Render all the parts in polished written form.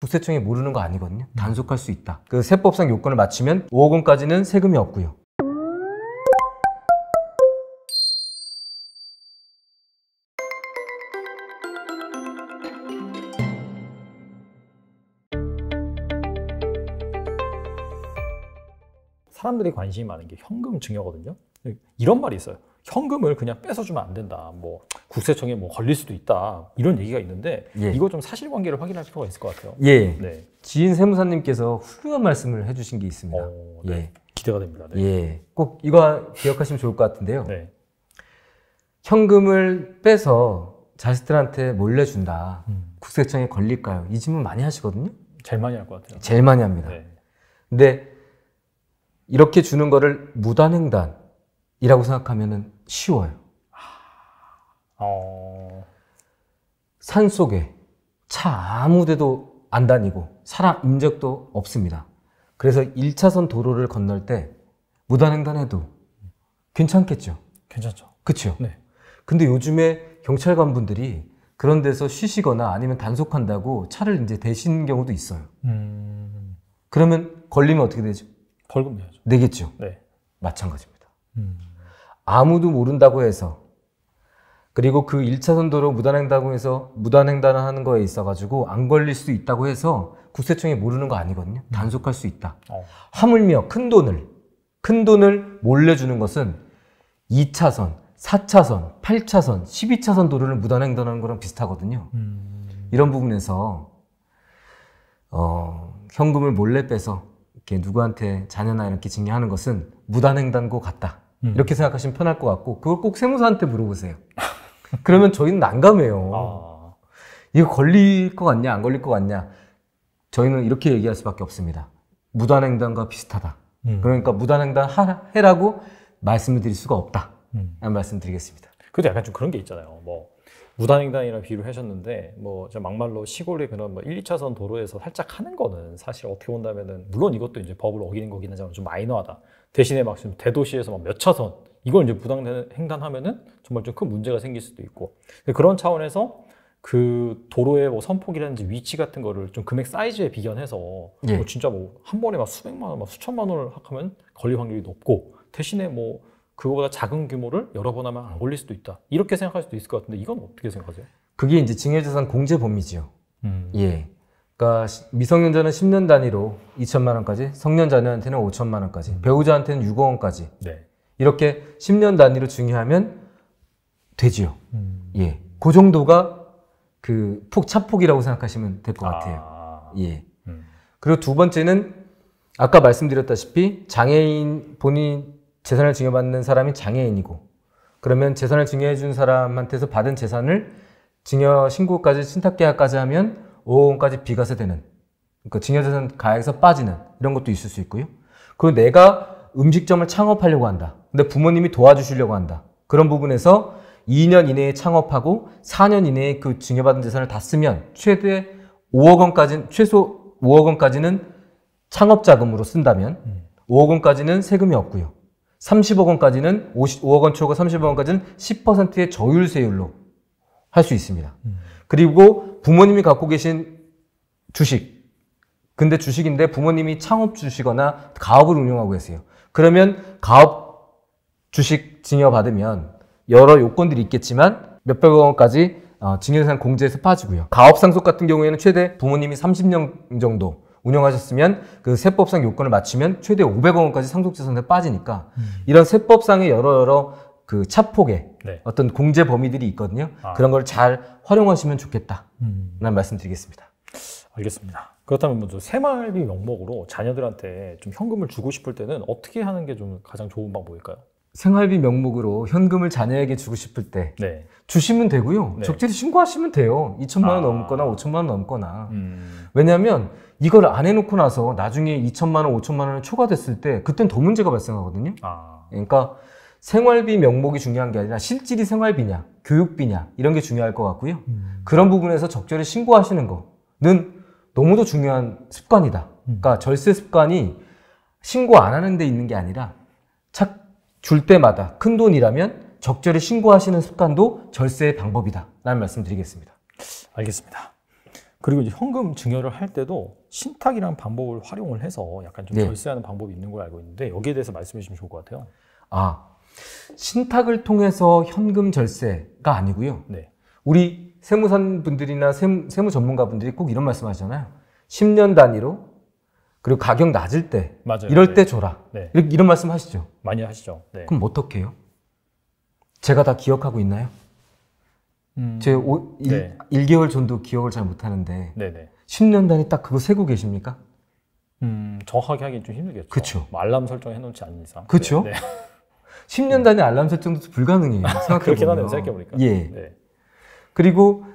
국세청이 모르는 거 아니거든요. 단속할 수 있다. 그 세법상 요건을 맞추면 5억 원까지는 세금이 없고요. 사람들이 관심이 많은 게 현금 증여거든요. 이런 말이 있어요. 현금을 그냥 뺏어주면 안 된다. 뭐 국세청에 뭐 걸릴 수도 있다. 이런 얘기가 있는데 예. 이거 좀 사실관계를 확인할 필요가 있을 것 같아요. 예. 네. 지인 세무사님께서 훌륭한 말씀을 해주신 게 있습니다. 네. 예. 기대가 됩니다. 네. 예. 꼭 이거 기억하시면 좋을 것 같은데요. 네. 현금을 빼서 자식들한테 몰래 준다. 국세청에 걸릴까요? 이 질문 많이 하시거든요. 제일 많이 할 것 같아요. 제일 많이 합니다. 네. 근데 이렇게 주는 거를 무단횡단이라고 생각하면 쉬워요. 산속에 차 아무 데도 안 다니고 사람 인적도 없습니다. 그래서 1차선 도로를 건널 때 무단횡단해도 괜찮겠죠? 괜찮죠. 그렇죠? 네. 근데 요즘에 경찰관 분들이 그런 데서 쉬시거나 아니면 단속한다고 차를 이제 대시는 경우도 있어요. 그러면 걸리면 어떻게 되죠? 벌금 내야죠. 내겠죠? 네. 마찬가지입니다. 아무도 모른다고 해서 그리고 그 1차선 도로 무단횡단을 하는 거에 있어가지고 안 걸릴 수도 있다고 해서 국세청이 모르는 거 아니거든요. 단속할 수 있다. 하물며 큰 돈을 몰래 주는 것은 2차선, 4차선, 8차선, 12차선 도로를 무단횡단하는 거랑 비슷하거든요. 이런 부분에서 현금을 몰래 빼서 이렇게 누구한테 자녀나 이렇게 증여하는 것은 무단횡단고 같다. 이렇게 생각하시면 편할 것 같고 그걸 꼭 세무사한테 물어보세요. 그러면 저희는 난감해요. 이거 걸릴 것 같냐 안 걸릴 것 같냐. 저희는 이렇게 얘기할 수밖에 없습니다. 무단횡단과 비슷하다. 그러니까 무단횡단 해라고 말씀을 드릴 수가 없다. 라는 말씀 드리겠습니다. 그래도 약간 좀 그런 게 있잖아요. 뭐 무단횡단이랑 비유를 하셨는데 뭐 막말로 시골의 그런 뭐 1, 2차선 도로에서 살짝 하는 거는 사실 어떻게 본다면은 물론 이것도 이제 법을 어기는 거긴 하지만 좀 마이너하다. 대신에 막 지금 대도시에서 막 몇 차선 이걸 이제 무단횡단하면은 정말 좀 큰 문제가 생길 수도 있고 그런 차원에서 그 도로의 뭐 선폭이라든지 위치 같은 거를 좀 금액 사이즈에 비견해서 예. 뭐 진짜 뭐 한 번에 막 수백만 원, 막 수천만 원을 하면 걸릴 확률이 높고 대신에 뭐 그거보다 작은 규모를 여러 번 하면 안 걸릴 수도 있다. 이렇게 생각할 수도 있을 것 같은데 이건 어떻게 생각하세요? 그게 이제 징여재산 공제 범위지요. 예. 그러니까 미성년자는 10년 단위로 2천만 원까지, 성년 자녀한테는 5천만 원까지, 배우자한테는 6억 원까지. 네. 이렇게 10년 단위로 증여하면 되지요. 예. 그 정도가 그 차폭이라고 생각하시면 될 것 같아요. 예. 그리고 두 번째는 아까 말씀드렸다시피 장애인 본인 재산을 증여받는 사람이 장애인이고 그러면 재산을 증여해 준 사람한테서 받은 재산을 증여 신고까지 신탁계약까지 하면 5억 원까지 비과세되는 그러니까 증여재산 가액에서 빠지는 이런 것도 있을 수 있고요. 그리고 내가 음식점을 창업하려고 한다. 근데 부모님이 도와주시려고 한다. 그런 부분에서 2년 이내에 창업하고 4년 이내에 그 증여받은 재산을 다 쓰면 최소 5억 원까지는 창업자금으로 쓴다면 5억 원까지는 세금이 없고요. 30억 원까지는 5억 원 초과 30억 원까지는 10%의 저율세율로 할 수 있습니다. 그리고 부모님이 갖고 계신 주식 근데 주식인데 부모님이 창업 주시거나 가업을 운영하고 계세요. 그러면 가업 주식 증여받으면 여러 요건들이 있겠지만 몇백억 원까지 증여재산 공제에서 빠지고요. 가업 상속 같은 경우에는 최대 부모님이 30년 정도 운영하셨으면 그 세법상 요건을 맞추면 최대 500억 원까지 상속재산에 빠지니까 이런 세법상의 여러 그 차폭의 네. 어떤 공제 범위들이 있거든요. 그런 걸 잘 활용하시면 좋겠다. 라는 말씀 드리겠습니다. 알겠습니다. 그렇다면 먼저 새마을비 명목으로 자녀들한테 좀 현금을 주고 싶을 때는 어떻게 하는 게 좀 가장 좋은 방법일까요? 생활비 명목으로 현금을 자녀에게 주고 싶을 때 네. 주시면 되고요. 네. 적절히 신고하시면 돼요. 2천만 원 넘거나 5천만 원 넘거나. 왜냐하면 이걸 안 해놓고 나서 나중에 2천만 원, 5천만 원이 초과됐을 때 그땐 더 문제가 발생하거든요. 그러니까 생활비 명목이 중요한 게 아니라 실질이 생활비냐, 교육비냐 이런 게 중요할 것 같고요. 그런 부분에서 적절히 신고하시는 거는 너무도 중요한 습관이다. 그러니까 절세 습관이 신고 안 하는 데 있는 게 아니라 줄 때마다 큰 돈이라면 적절히 신고하시는 습관도 절세의 방법이다 라는 말씀 드리겠습니다. 알겠습니다. 그리고 이제 현금 증여를 할 때도 신탁이라는 방법을 활용을 해서 약간 좀 네. 절세하는 방법이 있는 걸로 알고 있는데 여기에 대해서 말씀해 주시면 좋을 것 같아요. 신탁을 통해서 현금 절세가 아니고요. 네. 우리 세무산 분들이나 세무 전문가 분들이 꼭 이런 말씀 하시잖아요. 10년 단위로 그리고 가격 낮을 때 맞아요. 이럴 네. 때 줘라. 네. 이런 말씀 하시죠. 많이 하시죠. 네. 그럼 어떻게 해요? 제가 다 기억하고 있나요? 제 네. 1개월 전도 기억을 잘 못하는데 네네. 10년 단위 딱 그거 세고 계십니까? 정확하게 하긴 좀 힘들겠죠. 그쵸. 뭐 알람 설정해 놓지 않는 이상. 그쵸? 네. 10년 단위 알람 설정도 불가능해요. 생각해보면. 그렇긴 하네요. 생각해보니까. 예. 네. 그리고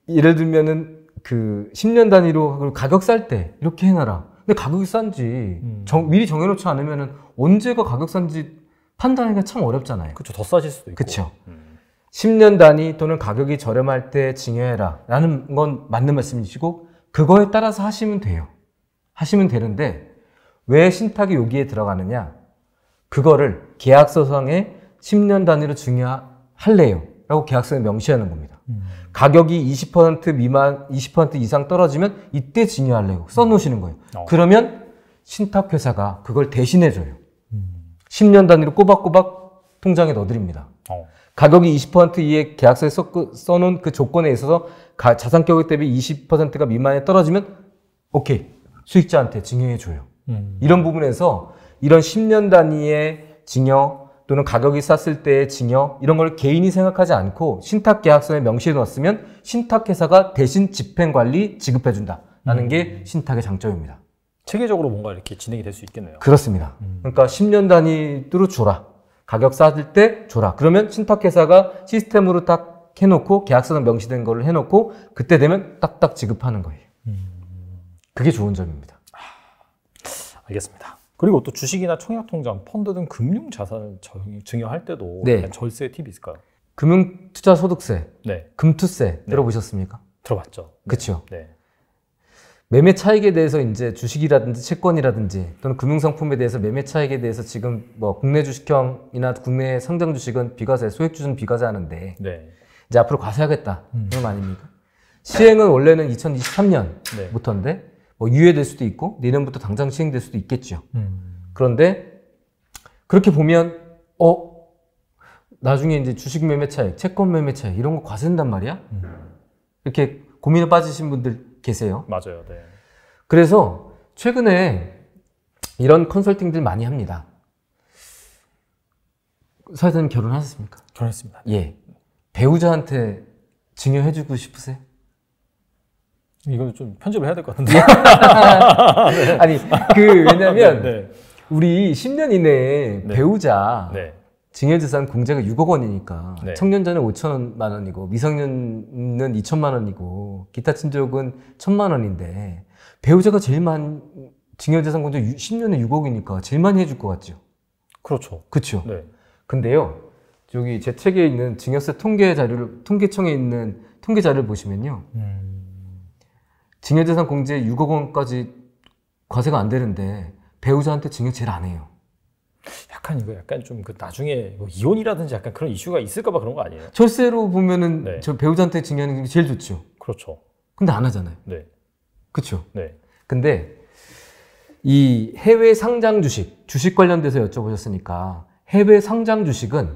예를 들면은 10년 단위로 그리고 가격 쌀 때 이렇게 해놔라. 근데 가격이 싼지 미리 정해놓지 않으면은 언제가 가격 싼지 판단하기가 참 어렵잖아요. 그렇죠. 더 싸질 수도 있고. 그쵸. 10년 단위 또는 가격이 저렴할 때 증여해라 라는 건 맞는 말씀이시고 그거에 따라서 하시면 돼요. 하시면 되는데 왜 신탁이 여기에 들어가느냐? 그거를 계약서상에 10년 단위로 증여할래요 라고 계약서에 명시하는 겁니다. 가격이 20% 미만, 20% 이상 떨어지면 이때 증여할래요 써놓으시는 거예요. 그러면 신탁회사가 그걸 대신해줘요. 10년 단위로 꼬박꼬박 통장에 넣어드립니다. 가격이 20% 이에 계약서에 써놓은 그 조건에 있어서 자산가격 대비 20%가 미만에 떨어지면 오케이 수익자한테 증여해줘요. 이런 부분에서 이런 10년 단위의 증여 또는 가격이 쌌을 때의 증여 이런 걸 개인이 생각하지 않고 신탁계약서에 명시해 놨으면 신탁회사가 대신 집행관리 지급해준다라는 게 신탁의 장점입니다. 체계적으로 뭔가 이렇게 진행이 될 수 있겠네요. 그렇습니다. 그러니까 10년 단위로 줘라. 가격 싸질 때 줘라. 그러면 신탁회사가 시스템으로 딱 해놓고 계약서에 명시된 거를 해놓고 그때 되면 딱딱 지급하는 거예요. 그게 좋은 점입니다. 알겠습니다. 그리고 또 주식이나 청약통장, 펀드 등 금융자산을 증여할 때도 네. 약간 절세 팁이 있을까요? 금융투자소득세, 네. 금투세 들어보셨습니까? 들어봤죠. 네. 그렇죠. 네. 매매 차익에 대해서 이제 주식이라든지 채권이라든지 또는 금융상품에 대해서 매매 차익에 대해서 지금 뭐 국내 주식형이나 국내 상장 주식은 비과세, 소액주주는 비과세 하는데 네. 이제 앞으로 과세하겠다. 그런 거 아닙니까? 시행은 원래는 2023년부터인데 뭐 유예될 수도 있고 내년부터 당장 시행될 수도 있겠죠. 그런데 그렇게 보면 나중에 이제 주식 매매 차익, 채권 매매 차익 이런 거 과세된단 말이야? 이렇게 고민에 빠지신 분들 계세요. 맞아요. 네. 그래서 최근에 이런 컨설팅들 많이 합니다. 사회자님 결혼하셨습니까? 결혼했습니다. 예. 배우자한테 증여해주고 싶으세요? 이거 좀 편집을 해야 될 것 같은데. 네. 아니, 왜냐면, 네. 우리 10년 이내에 네. 배우자 네. 증여재산 공제가 6억 원이니까, 네. 청년자는 5천만 원이고, 미성년은 2천만 원이고, 기타 친족은 1천만 원인데, 배우자가 제일 증여재산 공제 10년에 6억이니까 제일 많이 해줄 것 같죠? 그렇죠. 그쵸? 네. 근데요, 저기 제 책에 있는 증여세 통계청에 있는 통계 자료를 보시면요, 증여재산 공제 6억 원까지 과세가 안 되는데 배우자한테 증여 제일 안 해요. 약간 이거 약간 좀 나중에 뭐 이혼이라든지 약간 그런 이슈가 있을까봐 그런 거 아니에요? 절세로 보면은 네. 저 배우자한테 증여하는 게 제일 좋죠. 그렇죠. 근데 안 하잖아요. 네. 그쵸? 네. 근데 이 해외 상장 주식 관련돼서 여쭤보셨으니까 해외 상장 주식은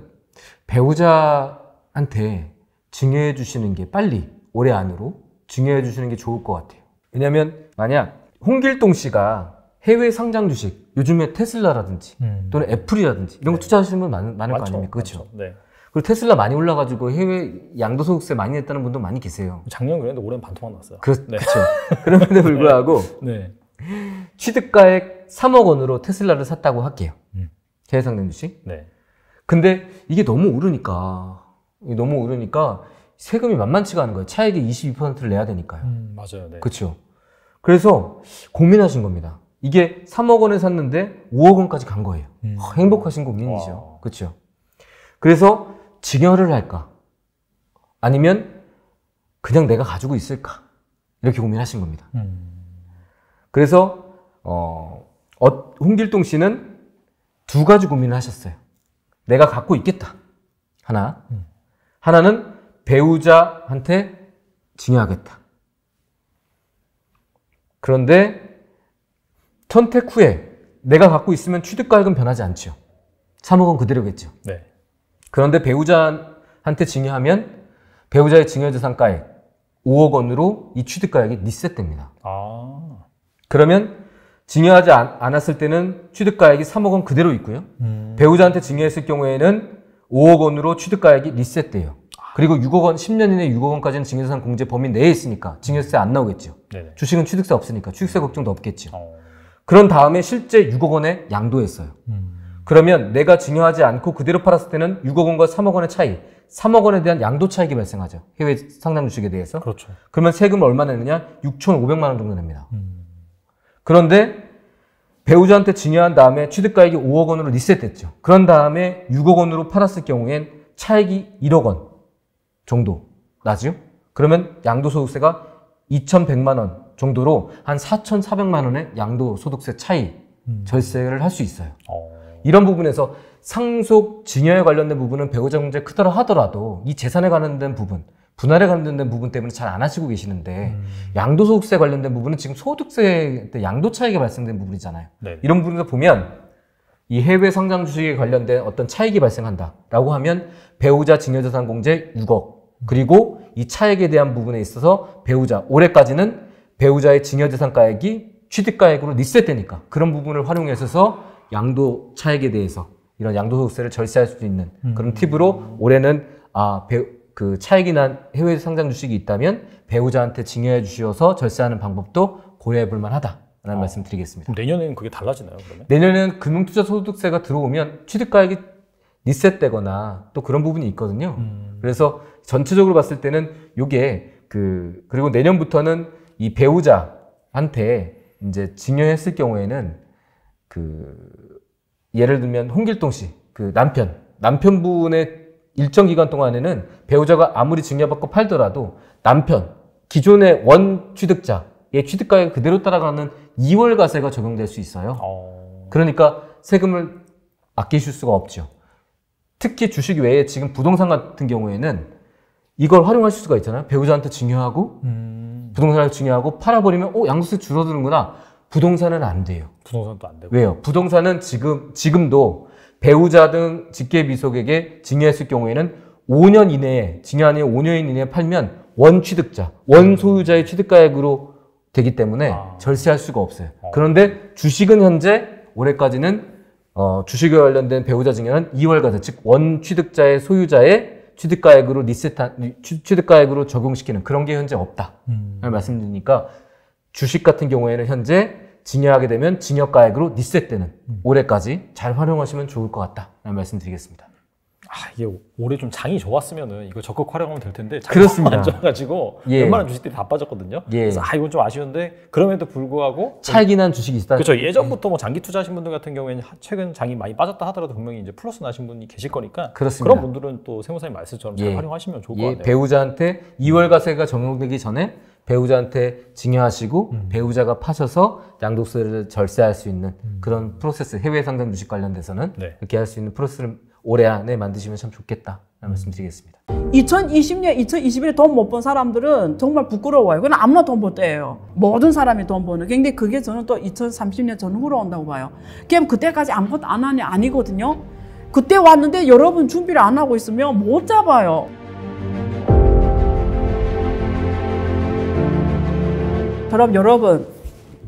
배우자한테 증여해 주시는 게 빨리 올해 안으로 증여해 주시는 게 좋을 것 같아요. 왜냐하면 만약 홍길동 씨가 해외 상장 주식 요즘에 테슬라라든지 또는 애플이라든지 이런 거 투자하시는 분 많을 거 아닙니까? 그렇죠? 네. 그리고 테슬라 많이 올라가지고 해외 양도소득세 많이 냈다는 분도 많이 계세요. 작년 그랬는데 올해는 반토막 났어요. 그렇죠. 네. 그럼에도 불구하고 네. 취득가액 3억 원으로 테슬라를 샀다고 할게요. 해외 상장 주식. 네. 근데 이게 너무 오르니까 세금이 만만치가 않은 거예요. 차액의 22%를 내야 되니까요. 맞아요. 네. 그렇죠. 그래서 고민하신 겁니다. 이게 3억 원에 샀는데 5억 원까지 간 거예요. 행복하신 고민이죠. 그렇죠. 그래서 증여를 할까? 아니면 그냥 내가 가지고 있을까? 이렇게 고민하신 겁니다. 그래서 홍길동 씨는 두 가지 고민을 하셨어요. 내가 갖고 있겠다. 하나는 배우자한테 증여하겠다. 그런데 선택 후에 내가 갖고 있으면 취득가액은 변하지 않죠. 3억 원 그대로겠죠. 네. 그런데 배우자한테 증여하면 배우자의 증여재산가액 5억 원으로 이 취득가액이 리셋됩니다. 그러면 증여하지 않았을 때는 취득가액이 3억 원 그대로 있고요. 배우자한테 증여했을 경우에는 5억 원으로 취득가액이 리셋돼요. 그리고 6억 원, 10년 이내 6억 원까지는 증여재산 공제 범위 내에 있으니까 증여세 안 나오겠죠. 네네. 주식은 취득세 없으니까 취득세 걱정도 없겠죠. 그런 다음에 실제 6억 원에 양도했어요. 그러면 내가 증여하지 않고 그대로 팔았을 때는 6억 원과 3억 원의 차이, 3억 원에 대한 양도 차익이 발생하죠. 해외 상장 주식에 대해서. 그렇죠. 그러면 세금을 얼마 내느냐? 6,500만 원 정도 냅니다. 그런데 배우자한테 증여한 다음에 취득가액이 5억 원으로 리셋됐죠. 그런 다음에 6억 원으로 팔았을 경우엔 차익이 1억 원 정도 나죠. 그러면 양도소득세가 2,100만 원 정도로 한 4,400만 원의 양도소득세 차이 절세를 할 수 있어요. 이런 부분에서 상속 증여에 관련된 부분은 배우자 문제 크더라 하더라도 이 재산에 관련된 부분, 분할에 관련된 부분 때문에 잘 안 하시고 계시는데 양도소득세 관련된 부분은 지금 소득세 때 양도 차익이 발생된 부분이잖아요. 네. 이런 부분에서 보면 이 해외 상장 주식에 관련된 어떤 차익이 발생한다라고 하면 배우자 증여재산 공제 6억 그리고 이 차익에 대한 부분에 있어서 배우자 올해까지는 배우자의 증여재산가액이 취득가액으로 리셋되니까 그런 부분을 활용해서 양도 차익에 대해서 이런 양도소득세를 절세할 수 있는 그런 팁으로 올해는 그 차익이 난 해외 상장 주식이 있다면 배우자한테 증여해 주셔서 절세하는 방법도 고려해 볼 만하다라는 말씀 드리겠습니다. 그럼 내년에는 그게 달라지나요, 그러면? 내년에는 금융투자소득세가 들어오면 취득가액이 리셋되거나 또 그런 부분이 있거든요. 그래서 전체적으로 봤을 때는 요게 그리고 내년부터는 이 배우자한테 이제 증여했을 경우에는 예를 들면 홍길동 씨, 남편분의 일정 기간 동안에는 배우자가 아무리 증여받고 팔더라도 기존의 원 취득자의 취득가액 그대로 따라가는 2월 과세가 적용될 수 있어요. 그러니까 세금을 아끼실 수가 없죠. 특히 주식 외에 지금 부동산 같은 경우에는 이걸 활용하실 수가 있잖아요. 배우자한테 증여하고 부동산을 증여하고 팔아버리면 양도세 줄어드는구나. 부동산은 안 돼요. 부동산도 안 되고. 왜요? 부동산은 지금도 배우자 등 직계비속에게 증여했을 경우에는 5년 이내에 증여한 이후 5년 이내에 팔면 원 취득자, 원 소유자의 취득가액으로 되기 때문에 절세할 수가 없어요. 그런데 주식은 현재 올해까지는 주식에 관련된 배우자 증여는 2월 과세, 즉 원 취득자의 소유자의 취득가액으로 취득가액으로 적용시키는 그런 게 현재 없다라는 말씀드리니까 주식 같은 경우에는 현재 증여하게 되면 증여가액으로 리셋되는 올해까지 잘 활용하시면 좋을 것 같다라는 말씀드리겠습니다. 이게 올해 좀 장이 좋았으면은 이거 적극 활용하면 될 텐데 그렇습니다. 안 좋아가지고 웬만한 주식들이 다 빠졌거든요. 그래서 이건 좀 아쉬운데 그럼에도 불구하고 차익이 난 주식이 있다. 그렇죠. 예전부터 뭐 장기 투자하신 분들 같은 경우에는 최근 장이 많이 빠졌다 하더라도 분명히 이제 플러스 나신 분이 계실 거니까 그렇습니다. 그런 분들은 또 세무사님 말씀처럼 잘 활용하시면 좋을 것 같아요. 배우자한테 2월 과세가 적용되기 전에 배우자한테 증여하시고 배우자가 파셔서 양도세를 절세할 수 있는 그런 프로세스, 해외 상장 주식 관련돼서는 이렇게 할 수 있는 프로세스를 올해 안에 만드시면 참 좋겠다 말씀드리겠습니다. 2020년, 2021에 돈 못 번 사람들은 정말 부끄러워요. 그건 아무나 돈 벌 때예요. 모든 사람이 돈 버는. 근데 그게 저는 또 2030년 전후로 온다고 봐요. 그럼 그때까지 아무것도 안 하냐? 아니거든요. 그때 왔는데 여러분 준비를 안 하고 있으면 못 잡아요. 그럼 여러분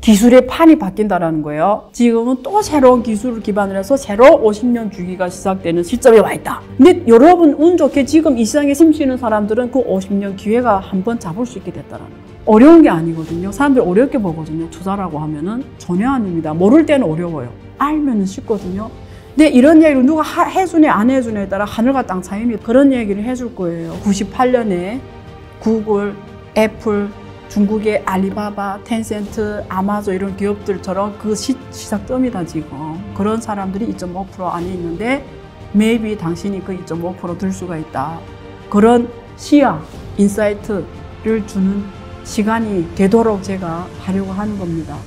기술의 판이 바뀐다라는 거예요. 지금은 또 새로운 기술을 기반으로 해서 새로 50년 주기가 시작되는 시점에 와 있다. 근데 여러분 운 좋게 지금 이 시장에 숨쉬는 사람들은 그 50년 기회가 한번 잡을 수 있게 됐다라는 거예요. 어려운 게 아니거든요. 사람들이 어렵게 보거든요. 투자라고 하면은 전혀 아닙니다. 모를 때는 어려워요. 알면은 쉽거든요. 근데 이런 얘기를 누가 해주네 안 해주네에 따라 하늘과 땅 차이입니다. 그런 얘기를 해줄 거예요. 98년에 구글, 애플, 중국의 알리바바, 텐센트, 아마존 이런 기업들처럼 그 시작점이다 지금. 그런 사람들이 2.5% 안에 있는데 maybe 당신이 그 2.5% 들 수가 있다. 그런 시야, 인사이트를 주는 시간이 되도록 제가 하려고 하는 겁니다.